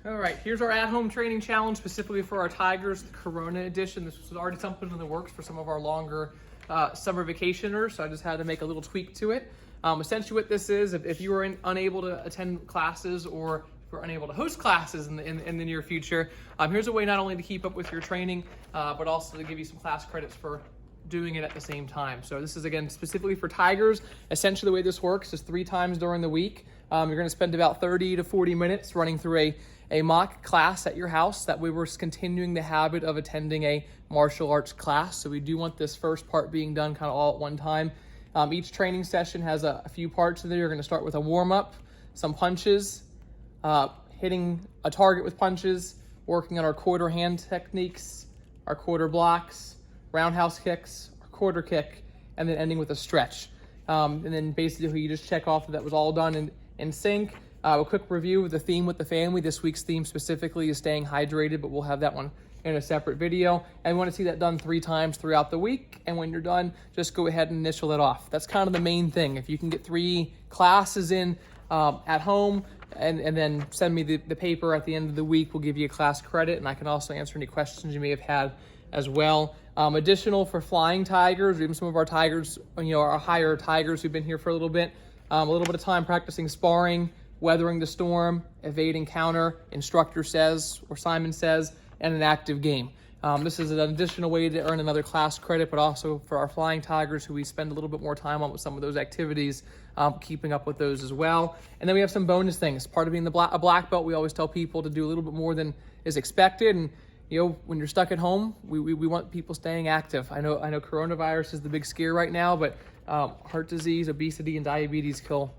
All right, here's our at-home training challenge specifically for our Tigers, the Corona edition. This was already something in the works for some of our longer summer vacationers, so I just had to make a little tweak to it. Essentially what this is, if you were unable to attend classes or if you're unable to host classes in the near future, here's a way not only to keep up with your training, but also to give you some class credits for doing it at the same time. So this is, again, specifically for Tigers. Essentially the way this works is 3 times during the week. You're going to spend about 30 to 40 minutes running through a mock class at your house. That way we're continuing the habit of attending a martial arts class. So we do want this first part being done kind of all at one time. Each training session has a few parts in there. You're going to start with a warm-up, some punches, hitting a target with punches, working on our quarter hand techniques, our quarter blocks, roundhouse kicks, our quarter kick, and then ending with a stretch. And then basically you just check off that was all done in sync. A quick review of the theme with the family. This week's theme specifically is staying hydrated, but we'll have that one in a separate video. And we want to see that done 3 times throughout the week. And when you're done, just go ahead and initial it off. That's kind of the main thing. If you can get 3 classes in at home and then send me the paper at the end of the week, we'll give you a class credit. And I can also answer any questions you may have had as well. Additional for flying Tigers, even some of our Tigers, our higher Tigers who've been here for a little bit of time practicing sparring, weathering the storm, evading counter, instructor says, or Simon says, and an active game. This is an additional way to earn another class credit, but also for our flying Tigers who we spend a little bit more time on with some of those activities, keeping up with those as well. And then we have some bonus things. Part of being a black belt, we always tell people to do a little bit more than is expected. And when you're stuck at home, we want people staying active. I know coronavirus is the big scare right now, but heart disease, obesity, and diabetes kill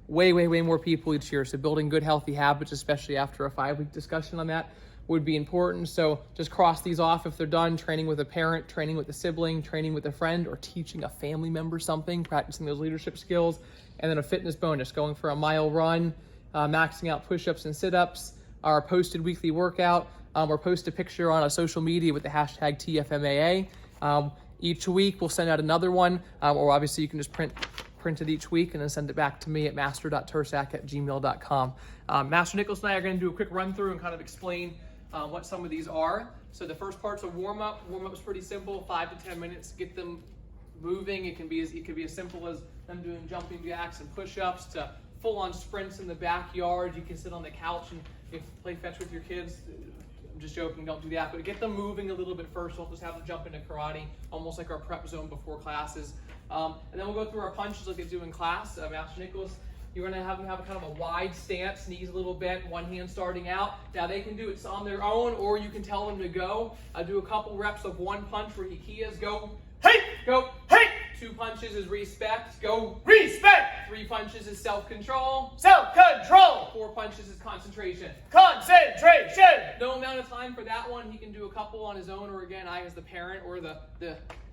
way more people each year. So building good, healthy habits, especially after a 5-week discussion on that, would be important. So just cross these off if they're done. Training with a parent, training with a sibling, training with a friend, or teaching a family member something, practicing those leadership skills. And then a fitness bonus, going for a mile run, maxing out push-ups and sit-ups, our posted weekly workout, or post a picture on a social media with the hashtag TFMAA. Each week we'll send out another one, or obviously you can just print it each week and then send it back to me at master.tursak@gmail.com. Master Nicholas and I are going to do a quick run through and kind of explain what some of these are. So the first part's a warm-up. Warm-up is pretty simple, 5 to 10 minutes, get them moving. It could be as simple as them doing jumping jacks and push-ups to full-on sprints in the backyard. You can sit on the couch and play fetch with your kids. I'm just joking, don't do that, but get them moving a little bit first. Don't just have them jump into karate, almost like our prep zone before classes. And then we'll go through our punches like they do in class. Master Nicholas, you're going to have them have a kind of a wide stance, knees a little bent, one hand starting out. Now they can do it on their own, or you can tell them to go. Do a couple reps of one punch where he is go, hey, go, hey. 2 punches is respect, go, respect. 3 punches is self-control, self-control. 4 punches is concentration, concentration. No amount of time for that one. He can do a couple on his own, or again, I as the parent or the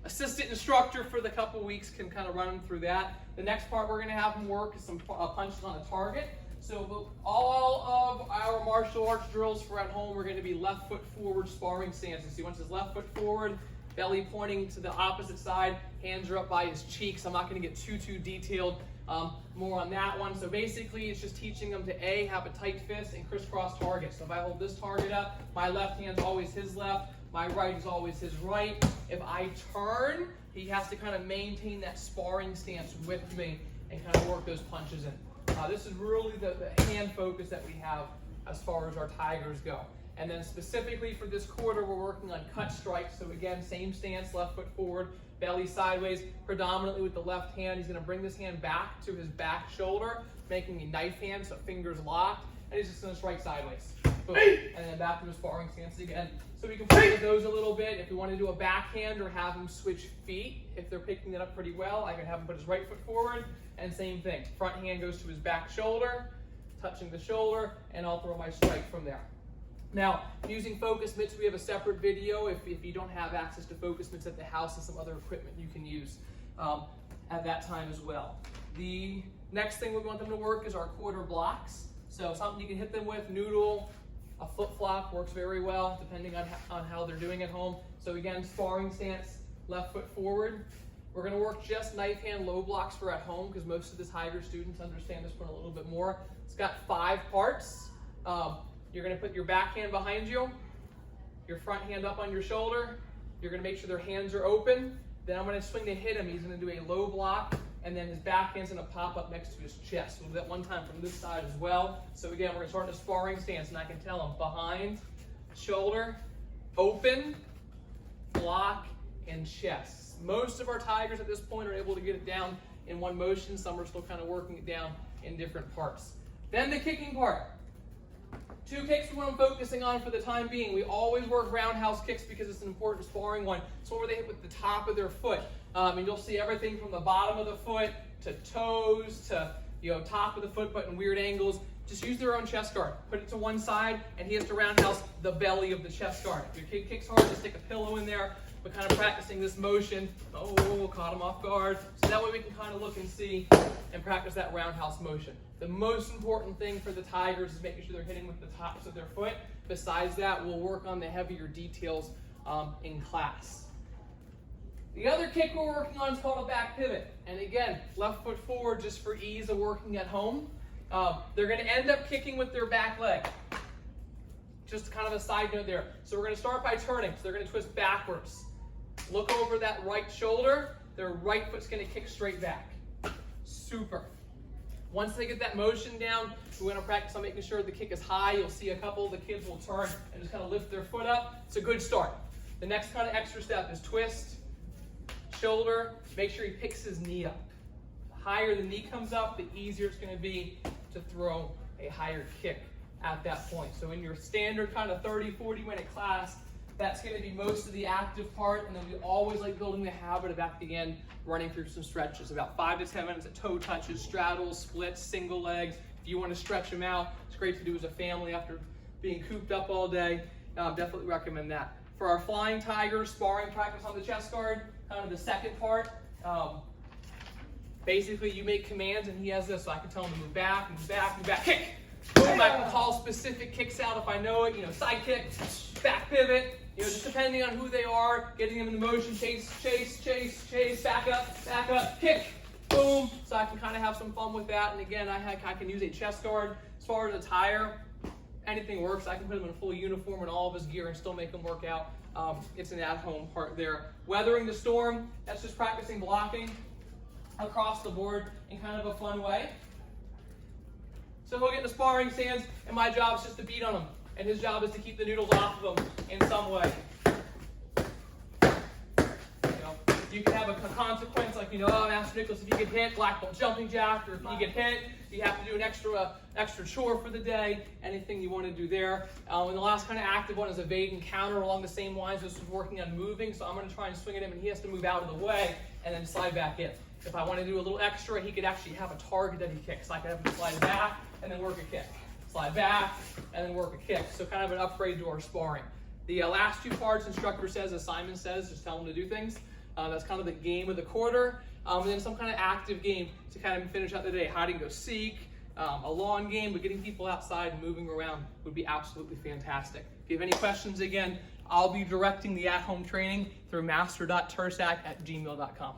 assistant instructor for the couple weeks can kind of run him through that. The next part we're going to have him work is some punches on a target. So all of our martial arts drills for at home are going to be left foot forward sparring stances. So he wants his left foot forward, belly pointing to the opposite side, hands are up by his cheeks. I'm not going to get too detailed more on that one. So basically it's just teaching them to have a tight fist and crisscross target. So if I hold this target up, my left hand's always his left, my right is always his right. If I turn, he has to kind of maintain that sparring stance with me and kind of work those punches in. This is really the hand focus that we have as far as our Tigers go. And then specifically for this quarter, we're working on cut strikes. So again, same stance, left foot forward, belly sideways, predominantly with the left hand. He's going to bring this hand back to his back shoulder, making a knife hand, so fingers locked. And he's just going to strike sideways. Boom. And then back to his sparring stance again. So we can play with those a little bit. If we want to do a backhand or have him switch feet, if they're picking it up pretty well, I can have him put his right foot forward. And same thing. Front hand goes to his back shoulder, touching the shoulder, and I'll throw my strike from there. Now, using focus mitts, we have a separate video. If you don't have access to focus mitts at the house, and some other equipment you can use at that time as well. The next thing we want them to work is our quarter blocks. So something you can hit them with, noodle, a flip flop works very well, depending on how they're doing at home. So again, sparring stance, left foot forward. We're going to work just knife hand low blocks for at home, because most of the Tiger students understand this one a little bit more. It's got 5 parts. You're going to put your back hand behind you, your front hand up on your shoulder. You're going to make sure their hands are open. Then I'm going to swing to hit him. He's going to do a low block, and then his back hand's going to pop up next to his chest. We'll do that one time from this side as well. So again, we're going to start in a sparring stance, and I can tell him behind, shoulder, open, block, and chest. Most of our tigers at this point are able to get it down in one motion. Some are still kind of working it down in different parts. Then the kicking part. 2 kicks is what I'm focusing on for the time being. We always work roundhouse kicks because it's an important sparring one. It's one where they hit with the top of their foot. And you'll see everything from the bottom of the foot to toes to top of the foot, but in weird angles. Just use their own chest guard. Put it to one side, and he has to roundhouse the belly of the chest guard. If your kid kicks hard, just stick a pillow in there. But kind of practicing this motion. Oh, caught him off guard. So that way we can kind of look and see and practice that roundhouse motion. The most important thing for the tigers is making sure they're hitting with the tops of their foot. Besides that, we'll work on the heavier details in class. The other kick we're working on is called a back pivot. And again, left foot forward just for ease of working at home. They're going to end up kicking with their back leg. Just kind of a side note there. So we're going to start by turning. So they're going to twist backwards. Look over that right shoulder. Their right foot's going to kick straight back. Super. Once they get that motion down, we're going to practice on making sure the kick is high. You'll see a couple of the kids will turn and just kind of lift their foot up. It's a good start. The next kind of extra step is twist, shoulder. Make sure he picks his knee up. The higher the knee comes up, the easier it's going to be to throw a higher kick at that point. So in your standard kind of 30-40 minute class, that's going to be most of the active part, and then we always like building the habit of at the end running through some stretches, about 5 to 10 minutes of toe touches, straddles, splits, single legs. If you want to stretch them out, it's great to do as a family after being cooped up all day. Definitely recommend that. For our flying tiger sparring practice on the chest guard, kind of the second part, basically you make commands and he has this, so I can tell him to move back, move back, move back, kick. Boom, I can call specific kicks out if I know it, side kick, back pivot, just depending on who they are, getting them in the motion, chase, chase, chase, chase, back up, kick, boom. So I can kind of have some fun with that. And again, I can use a chest guard. As far as a tire, anything works. I can put him in a full uniform and all of his gear and still make him work out. It's an at-home part there. Weathering the storm, that's just practicing blocking across the board in kind of a fun way. So he'll get in the sparring stance, and my job is just to beat on him. And his job is to keep the noodles off of him in some way. You can have a consequence like, Master Nicholas, if you get hit, black belt jumping jack, or if you get hit, you have to do an extra chore for the day, anything you want to do there. And the last kind of active one is evade and counter along the same lines. This is working on moving, so I'm going to try and swing at him, and he has to move out of the way and then slide back in. If I want to do a little extra, he could actually have a target that he kicks. I could have him slide back and then work a kick. Slide back and then work a kick. So kind of an upgrade to our sparring. The last 2 parts, instructor says, as Simon says, just tell him to do things. That's kind of the game of the quarter. And then some kind of active game to kind of finish out the day. Hide and go seek, a lawn game, but getting people outside and moving around would be absolutely fantastic. If you have any questions, again, I'll be directing the at-home training through master.tursak@gmail.com.